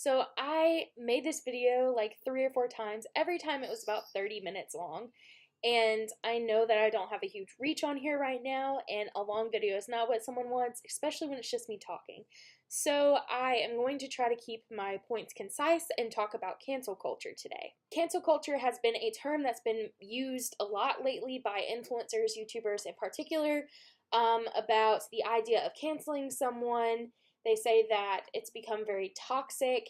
So I made this video like 3 or 4 times. Every time it was about 30 minutes long. And I know that I don't have a huge reach on here right now, and a long video is not what someone wants, especially when it's just me talking. So I am going to try to keep my points concise and talk about cancel culture today. Cancel culture has been a term that's been used a lot lately by influencers, YouTubers in particular, about the idea of canceling someone. They say that it's become very toxic,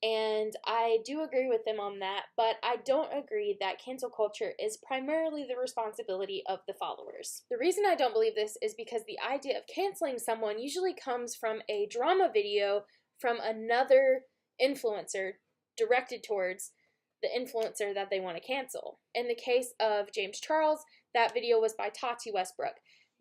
and I do agree with them on that, but I don't agree that cancel culture is primarily the responsibility of the followers. The reason I don't believe this is because the idea of canceling someone usually comes from a drama video from another influencer directed towards the influencer that they want to cancel. In the case of James Charles, that video was by Tati Westbrook.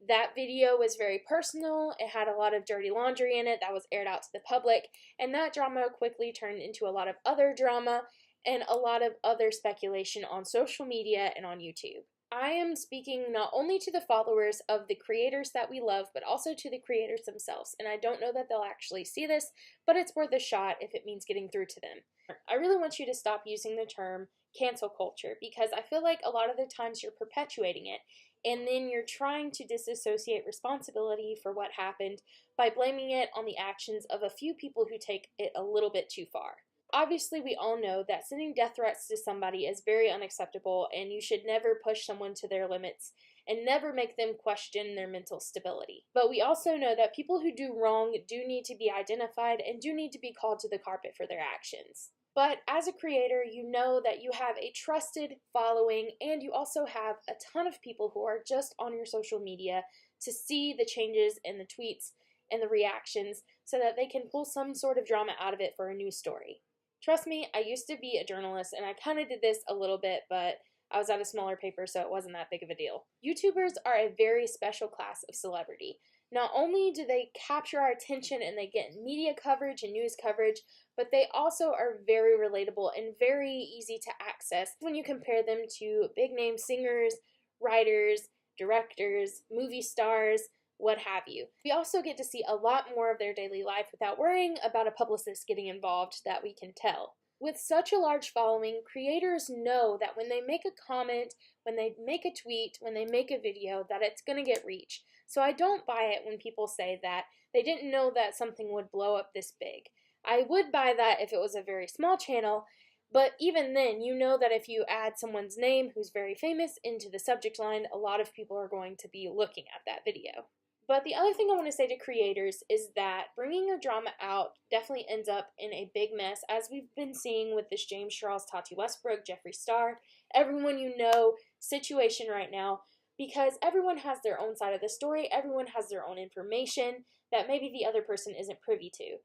That video was very personal. It had a lot of dirty laundry in it that was aired out to the public, and that drama quickly turned into a lot of other drama and a lot of other speculation on social media and on YouTube. I am speaking not only to the followers of the creators that we love, but also to the creators themselves, and I don't know that they'll actually see this, but it's worth a shot if it means getting through to them. I really want you to stop using the term cancel culture, because I feel like a lot of the times you're perpetuating it, and then you're trying to disassociate responsibility for what happened by blaming it on the actions of a few people who take it a little bit too far. Obviously, we all know that sending death threats to somebody is very unacceptable, and you should never push someone to their limits and never make them question their mental stability. But we also know that people who do wrong do need to be identified and do need to be called to the carpet for their actions. But as a creator, you know that you have a trusted following, and you also have a ton of people who are just on your social media to see the changes in the tweets and the reactions so that they can pull some sort of drama out of it for a news story. Trust me, I used to be a journalist, and I kind of did this a little bit, but I was at a smaller paper, so it wasn't that big of a deal. YouTubers are a very special class of celebrity. Not only do they capture our attention and they get media coverage and news coverage, but they also are very relatable and very easy to access when you compare them to big name singers, writers, directors, movie stars, what have you. We also get to see a lot more of their daily life without worrying about a publicist getting involved that we can tell. With such a large following, creators know that when they make a comment, when they make a tweet, when they make a video, that it's going to get reach. So I don't buy it when people say that they didn't know that something would blow up this big. I would buy that if it was a very small channel, but even then, you know that if you add someone's name who's very famous into the subject line, a lot of people are going to be looking at that video. But the other thing I want to say to creators is that bringing a drama out definitely ends up in a big mess, as we've been seeing with this James Charles, Tati Westbrook, Jeffree Star, everyone you know situation right now, because everyone has their own side of the story, everyone has their own information that maybe the other person isn't privy to.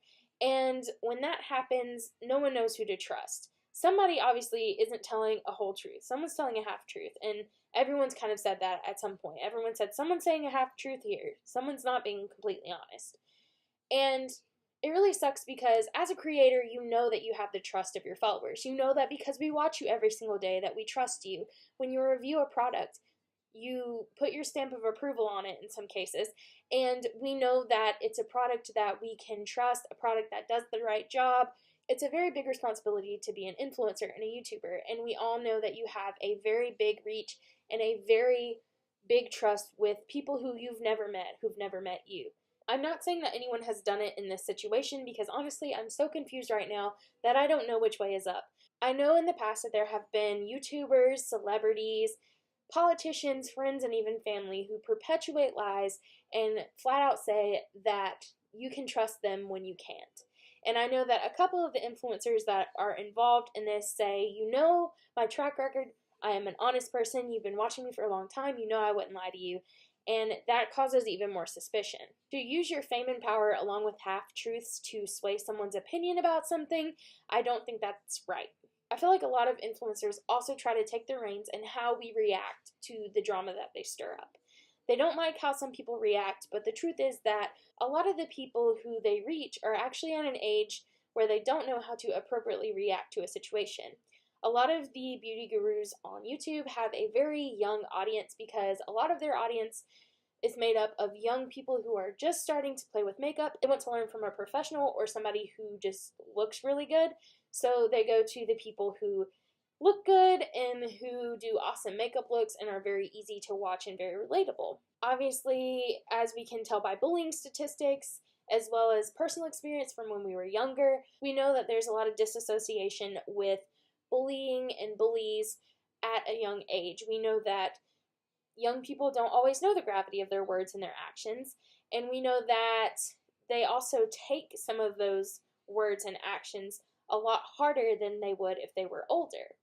And when that happens, no one knows who to trust. Somebody obviously isn't telling a whole truth. Someone's telling a half truth, and everyone's kind of said that at some point. Everyone said, someone's saying a half truth here. Someone's not being completely honest. And it really sucks because as a creator, you know that you have the trust of your followers. You know that because we watch you every single day that we trust you. When you review a product, you put your stamp of approval on it in some cases, and we know that it's a product that we can trust, a product that does the right job. It's a very big responsibility to be an influencer and a YouTuber, and we all know that you have a very big reach and a very big trust with people who you've never met you. I'm not saying that anyone has done it in this situation, because honestly, I'm so confused right now that I don't know which way is up. I know in the past that there have been YouTubers, celebrities, politicians, friends, and even family who perpetuate lies and flat out say that you can trust them when you can't. And I know that a couple of the influencers that are involved in this say, you know my track record, I am an honest person, you've been watching me for a long time, you know I wouldn't lie to you, and that causes even more suspicion. To use your fame and power along with half-truths to sway someone's opinion about something, I don't think that's right. I feel like a lot of influencers also try to take the reins in how we react to the drama that they stir up. They don't like how some people react, but the truth is that a lot of the people who they reach are actually at an age where they don't know how to appropriately react to a situation. A lot of the beauty gurus on YouTube have a very young audience because a lot of their audience is made up of young people who are just starting to play with makeup. They want to learn from a professional or somebody who just looks really good. So they go to the people who look good and who do awesome makeup looks and are very easy to watch and very relatable. Obviously, as we can tell by bullying statistics, as well as personal experience from when we were younger, we know that there's a lot of disassociation with bullying and bullies at a young age. We know that young people don't always know the gravity of their words and their actions, and we know that they also take some of those words and actions a lot harder than they would if they were older.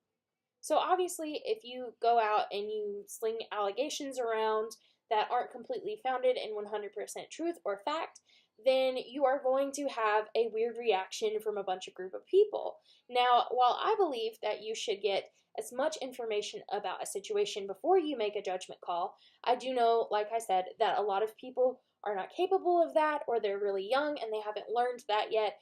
So obviously, if you go out and you sling allegations around that aren't completely founded in 100% truth or fact, then you are going to have a weird reaction from a bunch of group of people. Now, while I believe that you should get as much information about a situation before you make a judgment call, I do know, like I said, that a lot of people are not capable of that, or they're really young and they haven't learned that yet.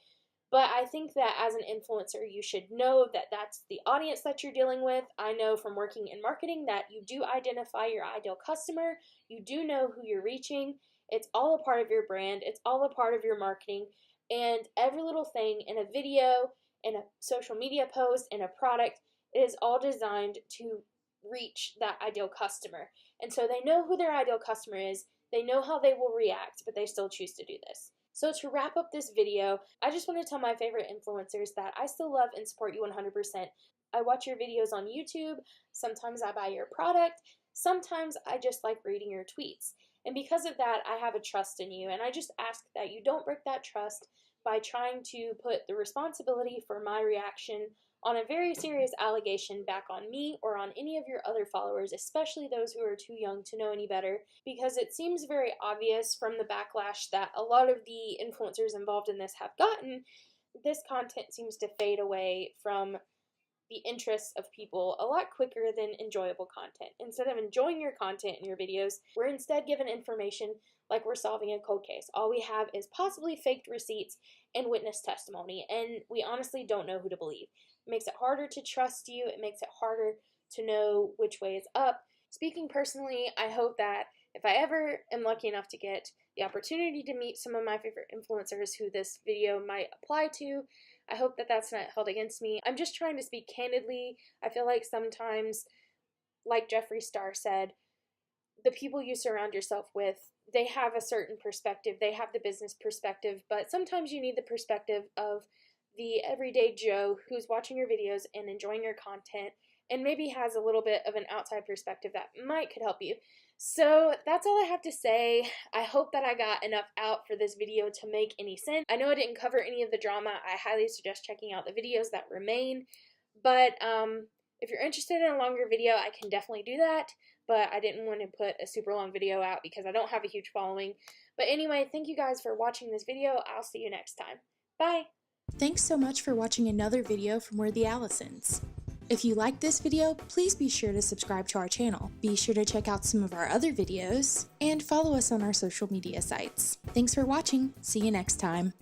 But I think that as an influencer, you should know that that's the audience that you're dealing with. I know from working in marketing that you do identify your ideal customer. You do know who you're reaching. It's all a part of your brand. It's all a part of your marketing. And every little thing in a video, in a social media post, in a product, it is all designed to reach that ideal customer. And so they know who their ideal customer is. They know how they will react, but they still choose to do this. So to wrap up this video, I just want to tell my favorite influencers that I still love and support you 100%. I watch your videos on YouTube. Sometimes I buy your product. Sometimes I just like reading your tweets. And because of that, I have a trust in you. And I just ask that you don't break that trust by trying to put the responsibility for my reaction on a very serious allegation back on me or on any of your other followers, especially those who are too young to know any better, because it seems very obvious from the backlash that a lot of the influencers involved in this have gotten. This content seems to fade away from the interests of people a lot quicker than enjoyable content. Instead of enjoying your content and your videos, we're instead given information like we're solving a cold case. All we have is possibly faked receipts and witness testimony, and we honestly don't know who to believe. It makes it harder to trust you. It makes it harder to know which way is up. Speaking personally, I hope that if I ever am lucky enough to get the opportunity to meet some of my favorite influencers who this video might apply to, I hope that that's not held against me. I'm just trying to speak candidly. I feel like sometimes, like Jeffree Star said, the people you surround yourself with, they have a certain perspective. They have the business perspective, but sometimes you need the perspective of the everyday Joe who's watching your videos and enjoying your content and maybe has a little bit of an outside perspective that could help you. So that's all I have to say. I hope that I got enough out for this video to make any sense. I know I didn't cover any of the drama. I highly suggest checking out the videos that remain. But if you're interested in a longer video, I can definitely do that. But I didn't want to put a super long video out because I don't have a huge following. But anyway, thank you guys for watching this video. I'll see you next time. Bye! Thanks so much for watching another video from Worthy Allisons. If you liked this video, please be sure to subscribe to our channel. Be sure to check out some of our other videos, and follow us on our social media sites. Thanks for watching. See you next time.